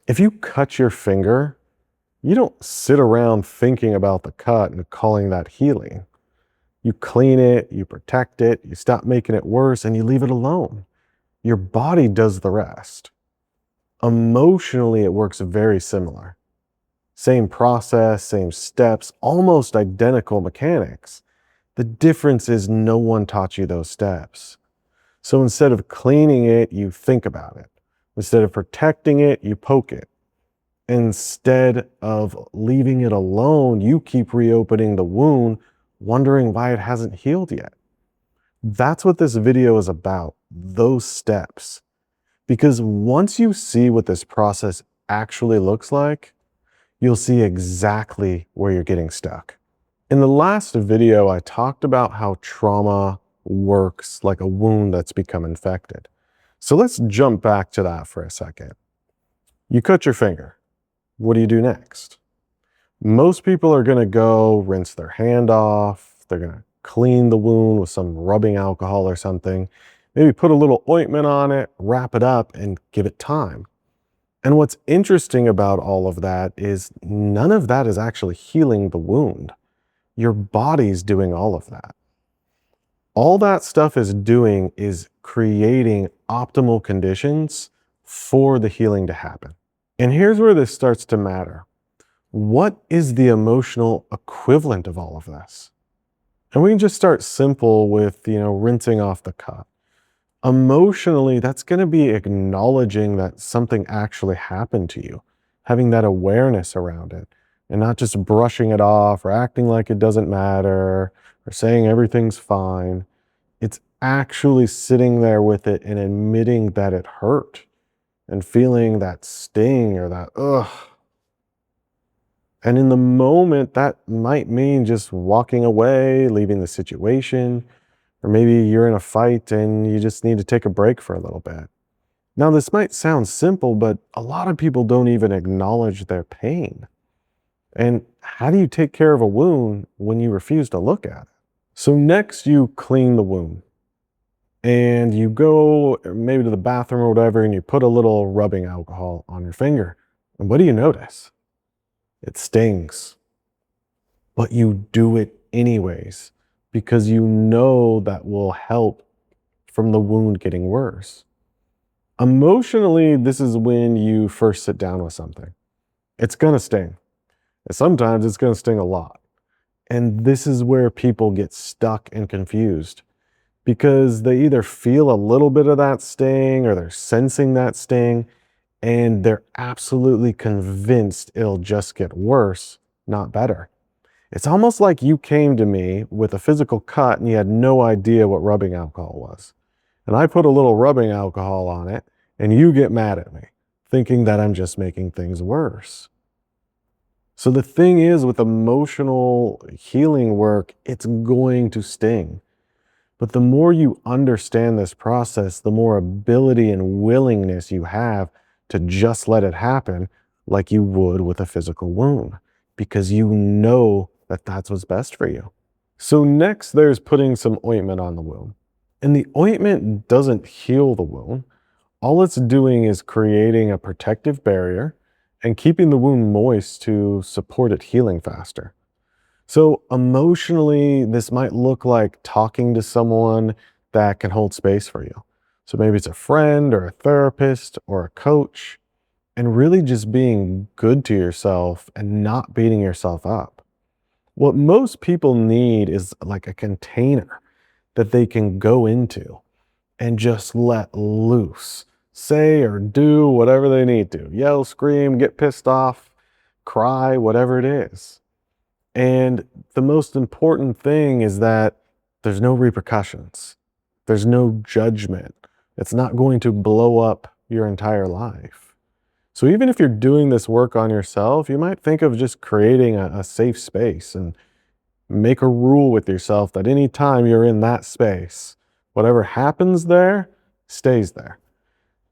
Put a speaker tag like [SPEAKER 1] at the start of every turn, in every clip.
[SPEAKER 1] If you cut your finger, you don't sit around thinking about the cut and calling that healing. You clean it, you protect it, you stop making it worse, and you leave it alone. Your body does the rest. Emotionally, it works very similar. Same process, same steps, almost identical mechanics. The difference is no one taught you those steps. So instead of cleaning it, you think about it. Instead of protecting it, you poke it. Instead of leaving it alone, you keep reopening the wound, wondering why it hasn't healed yet. That's what this video is about, those steps. Because once you see what this process actually looks like, you'll see exactly where you're getting stuck. In the last video, I talked about how trauma works like a wound that's become infected. So let's jump back to that for a second. You cut your finger. What do you do next? Most people are going to go rinse their hand off. They're going to clean the wound with some rubbing alcohol or something. Maybe put a little ointment on it, wrap it up, and give it time. And what's interesting about all of that is none of that is actually healing the wound. Your body's doing all of that. All that stuff is doing is creating optimal conditions for the healing to happen. And here's where this starts to matter. What is the emotional equivalent of all of this? And we can just start simple with, rinsing off the cut. Emotionally, that's going to be acknowledging that something actually happened to you, having that awareness around it, and not just brushing it off or acting like it doesn't matter or saying everything's fine. It's actually sitting there with it and admitting that it hurt and feeling that sting or that ugh. And in the moment, that might mean just walking away, leaving the situation, or maybe you're in a fight and you just need to take a break for a little bit. Now, this might sound simple, but a lot of people don't even acknowledge their pain. And how do you take care of a wound when you refuse to look at it? So next, you clean the wound. And you go maybe to the bathroom or whatever, and you put a little rubbing alcohol on your finger. And what do you notice? It stings. But you do it anyways because you know that will help from the wound getting worse. Emotionally, this is when you first sit down with something. It's going to sting. And sometimes it's going to sting a lot. And this is where people get stuck and confused because they either feel a little bit of that sting or they're sensing that sting and they're absolutely convinced it'll just get worse, not better. It's almost like you came to me with a physical cut and you had no idea what rubbing alcohol was. And I put a little rubbing alcohol on it and you get mad at me, thinking that I'm just making things worse. So the thing is with emotional healing work, it's going to sting. But the more you understand this process, the more ability and willingness you have to just let it happen like you would with a physical wound, because you know that that's what's best for you. So next, there's putting some ointment on the wound. And the ointment doesn't heal the wound. All it's doing is creating a protective barrier and keeping the wound moist to support it healing faster. So emotionally, this might look like talking to someone that can hold space for you. So maybe it's a friend or a therapist or a coach, and really just being good to yourself and not beating yourself up. What most people need is like a container that they can go into and just let loose, say or do whatever they need to, yell, scream, get pissed off, cry, whatever it is. And the most important thing is that there's no repercussions. There's no judgment. It's not going to blow up your entire life. So even if you're doing this work on yourself, you might think of just creating a safe space and make a rule with yourself that anytime you're in that space, whatever happens there stays there.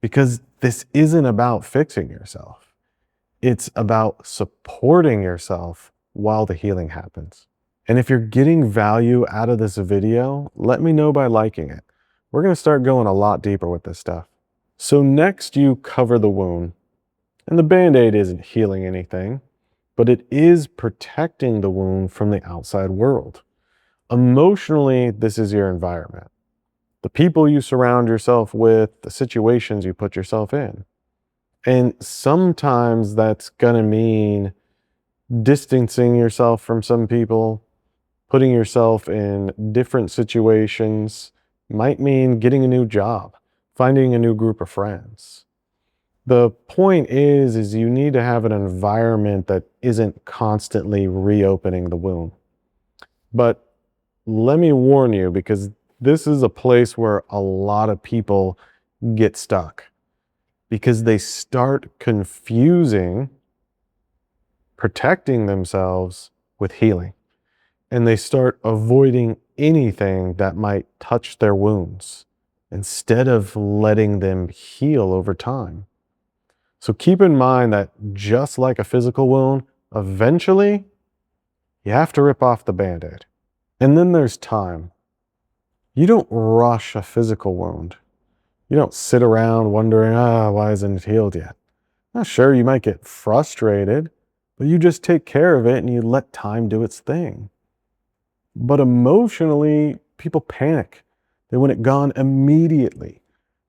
[SPEAKER 1] Because this isn't about fixing yourself. It's about supporting yourself while the healing happens. And if you're getting value out of this video, let me know by liking it. We're going to start going a lot deeper with this stuff. So next you cover the wound. And the Band-Aid isn't healing anything, but it is protecting the wound from the outside world. Emotionally, this is your environment. The people you surround yourself with, the situations you put yourself in. And sometimes that's going to mean distancing yourself from some people, putting yourself in different situations, might mean getting a new job, finding a new group of friends. The point is you need to have an environment that isn't constantly reopening the wound. But let me warn you, because this is a place where a lot of people get stuck because they start confusing protecting themselves with healing, and they start avoiding anything that might touch their wounds instead of letting them heal over time. So keep in mind that just like a physical wound, eventually you have to rip off the Band-Aid. And then there's time. You don't rush a physical wound. You don't sit around wondering, why isn't it healed yet? Now, sure, you might get frustrated, but you just take care of it and you let time do its thing. But emotionally, people panic. They want it gone immediately.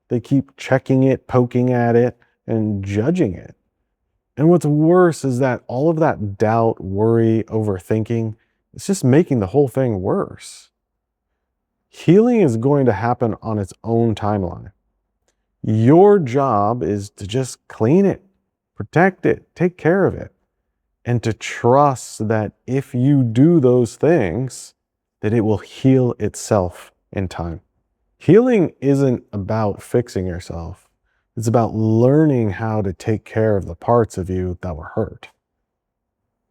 [SPEAKER 1] They keep checking it, poking at it, and judging it. And what's worse is that all of that doubt, worry, overthinking, it's just making the whole thing worse. Healing is going to happen on its own timeline. Your job is to just clean it, protect it, take care of it, and to trust that if you do those things, that it will heal itself in time. Healing isn't about fixing yourself. It's about learning how to take care of the parts of you that were hurt.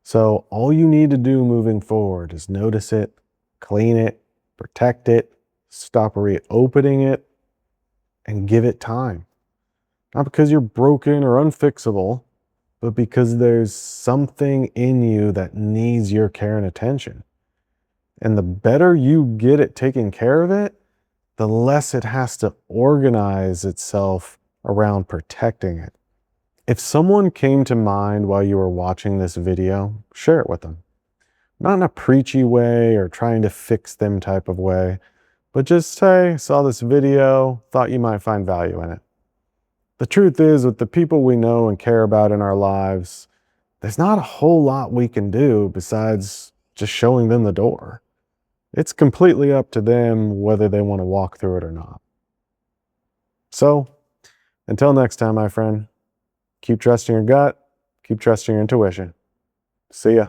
[SPEAKER 1] So all you need to do moving forward is notice it, clean it, protect it, stop reopening it, and give it time. Not because you're broken or unfixable, but because there's something in you that needs your care and attention. And the better you get at taking care of it, the less it has to organize itself around protecting it. If someone came to mind while you were watching this video, share it with them. Not in a preachy way or trying to fix them type of way, but just say, saw this video, thought you might find value in it. The truth is, with the people we know and care about in our lives, there's not a whole lot we can do besides just showing them the door. It's completely up to them whether they want to walk through it or not. So, until next time, my friend, keep trusting your gut, keep trusting your intuition. See ya.